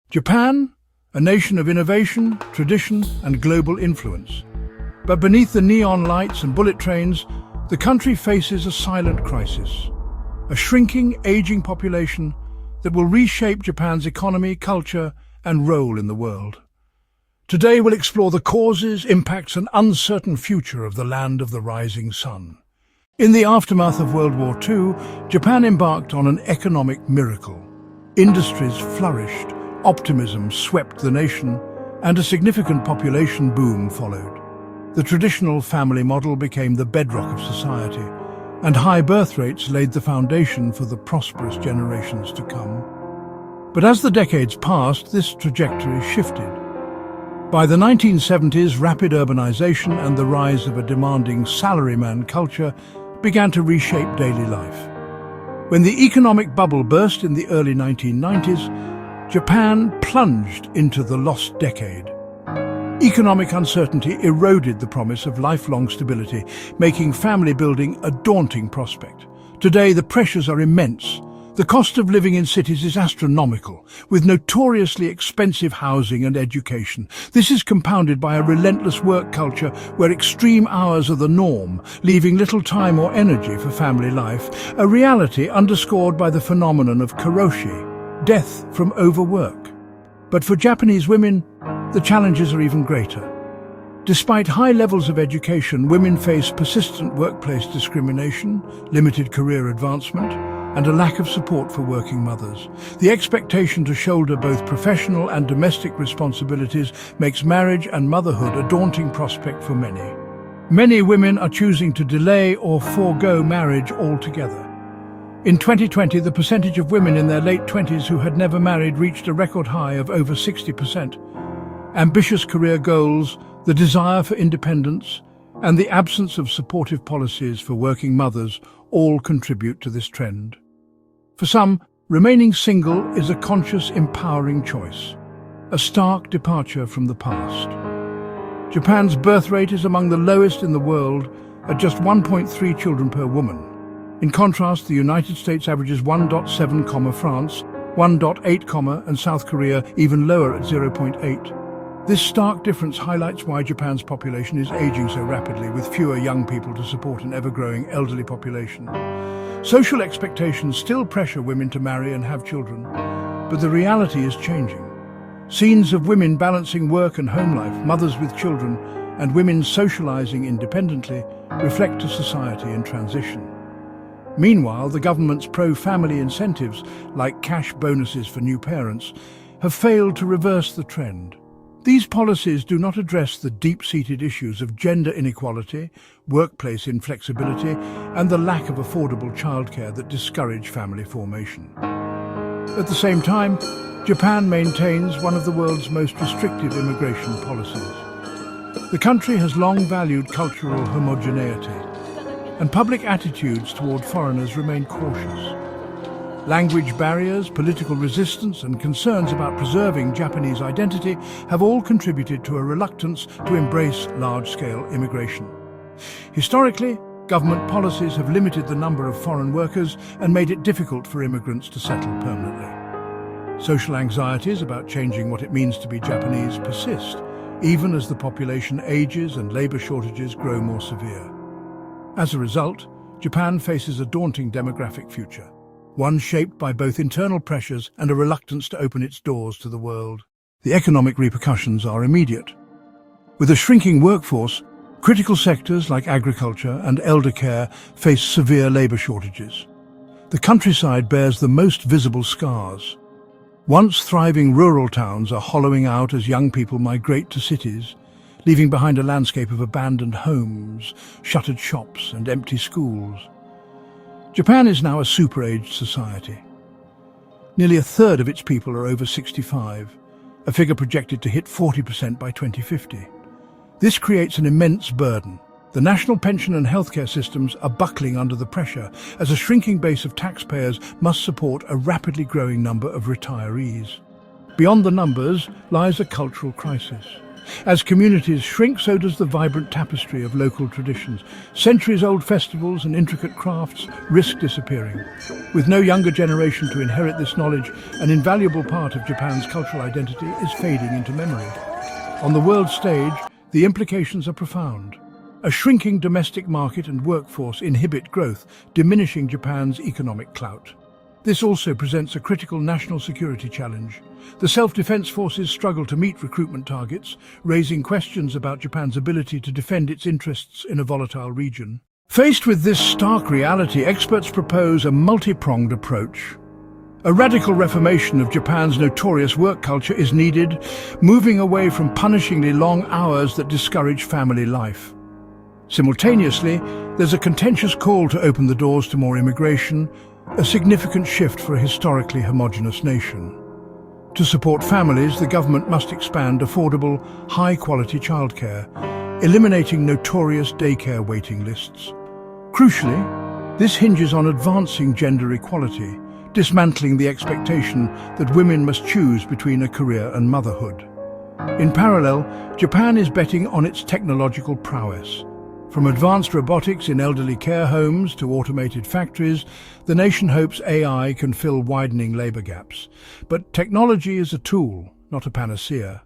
Japan, a nation of innovation, tradition, and global influence. But beneath the neon lights and bullet trains, the country faces a silent crisis. A shrinking, aging population that will reshape Japan's economy, culture, and role in the world. Today we'll explore the causes, impacts, and uncertain future of the land of the rising sun. In the aftermath of World War II, Japan embarked on an economic miracle. Industries flourished, optimism swept the nation, and a significant population boom followed. The traditional family model became the bedrock of society, and high birth rates laid the foundation for the prosperous generations to come. But as the decades passed, this trajectory shifted. By the 1970s, rapid urbanization and the rise of a demanding salaryman culture began to reshape daily life. When the economic bubble burst in the early 1990s, Japan plunged into the lost decade. Economic uncertainty eroded the promise of lifelong stability, making family building a daunting prospect. Today, the pressures are immense. The cost of living in cities is astronomical, with notoriously expensive housing and education. This is compounded by a relentless work culture where extreme hours are the norm, leaving little time or energy for family life, a reality underscored by the phenomenon of karoshi, death from overwork. But for Japanese women, the challenges are even greater. Despite high levels of education, women face persistent workplace discrimination, limited career advancement, and a lack of support for working mothers. The expectation to shoulder both professional and domestic responsibilities makes marriage and motherhood a daunting prospect for many. Many women are choosing to delay or forego marriage altogether. In 2020, the percentage of women in their late 20s who had never married reached a record high of over 60%. Ambitious career goals, the desire for independence, and the absence of supportive policies for working mothers all contribute to this trend. For some, remaining single is a conscious, empowering choice, a stark departure from the past. Japan's birth rate is among the lowest in the world at just 1.3 children per woman. In contrast, the United States averages 1.7, France 1.8, and South Korea even lower at 0.8. This stark difference highlights why Japan's population is aging so rapidly, with fewer young people to support an ever-growing elderly population. Social expectations still pressure women to marry and have children, but the reality is changing. Scenes of women balancing work and home life, mothers with children, and women socializing independently reflect a society in transition. Meanwhile, the government's pro-family incentives, like cash bonuses for new parents, have failed to reverse the trend. These policies do not address the deep-seated issues of gender inequality, workplace inflexibility, and the lack of affordable childcare that discourage family formation. At the same time, Japan maintains one of the world's most restrictive immigration policies. The country has long valued cultural homogeneity, and public attitudes toward foreigners remain cautious. Language barriers, political resistance, and concerns about preserving Japanese identity have all contributed to a reluctance to embrace large-scale immigration. Historically, government policies have limited the number of foreign workers and made it difficult for immigrants to settle permanently. Social anxieties about changing what it means to be Japanese persist, even as the population ages and labor shortages grow more severe. As a result, Japan faces a daunting demographic future, one shaped by both internal pressures and a reluctance to open its doors to the world. The economic repercussions are immediate. With a shrinking workforce, critical sectors like agriculture and elder care face severe labor shortages. The countryside bears the most visible scars. Once thriving rural towns are hollowing out as young people migrate to cities, leaving behind a landscape of abandoned homes, shuttered shops, and empty schools. Japan is now a super-aged society. Nearly a third of its people are over 65, a figure projected to hit 40% by 2050. This creates an immense burden. The national pension and healthcare systems are buckling under the pressure as a shrinking base of taxpayers must support a rapidly growing number of retirees. Beyond the numbers lies a cultural crisis. As communities shrink, so does the vibrant tapestry of local traditions. Centuries-old festivals and intricate crafts risk disappearing. With no younger generation to inherit this knowledge, an invaluable part of Japan's cultural identity is fading into memory. On the world stage, the implications are profound. A shrinking domestic market and workforce inhibit growth, diminishing Japan's economic clout. This also presents a critical national security challenge. The self-defense forces struggle to meet recruitment targets, raising questions about Japan's ability to defend its interests in a volatile region. Faced with this stark reality, experts propose a multi-pronged approach. A radical reformation of Japan's notorious work culture is needed, moving away from punishingly long hours that discourage family life. Simultaneously, there's a contentious call to open the doors to more immigration, a significant shift for a historically homogeneous nation. To support families, the government must expand affordable, high-quality childcare, eliminating notorious daycare waiting lists. Crucially, this hinges on advancing gender equality, dismantling the expectation that women must choose between a career and motherhood. In parallel, Japan is betting on its technological prowess. From advanced robotics in elderly care homes to automated factories, the nation hopes AI can fill widening labor gaps. But technology is a tool, not a panacea.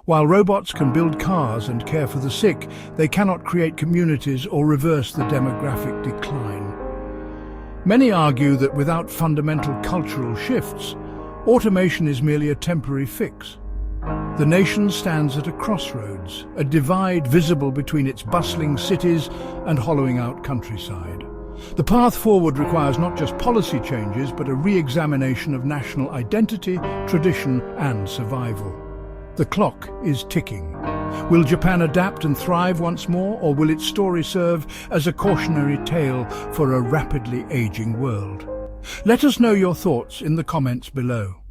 While robots can build cars and care for the sick, they cannot create communities or reverse the demographic decline. Many argue that without fundamental cultural shifts, automation is merely a temporary fix. The nation stands at a crossroads, a divide visible between its bustling cities and hollowing out countryside. The path forward requires not just policy changes, but a re-examination of national identity, tradition, and survival. The clock is ticking. Will Japan adapt and thrive once more, or will its story serve as a cautionary tale for a rapidly aging world? Let us know your thoughts in the comments below.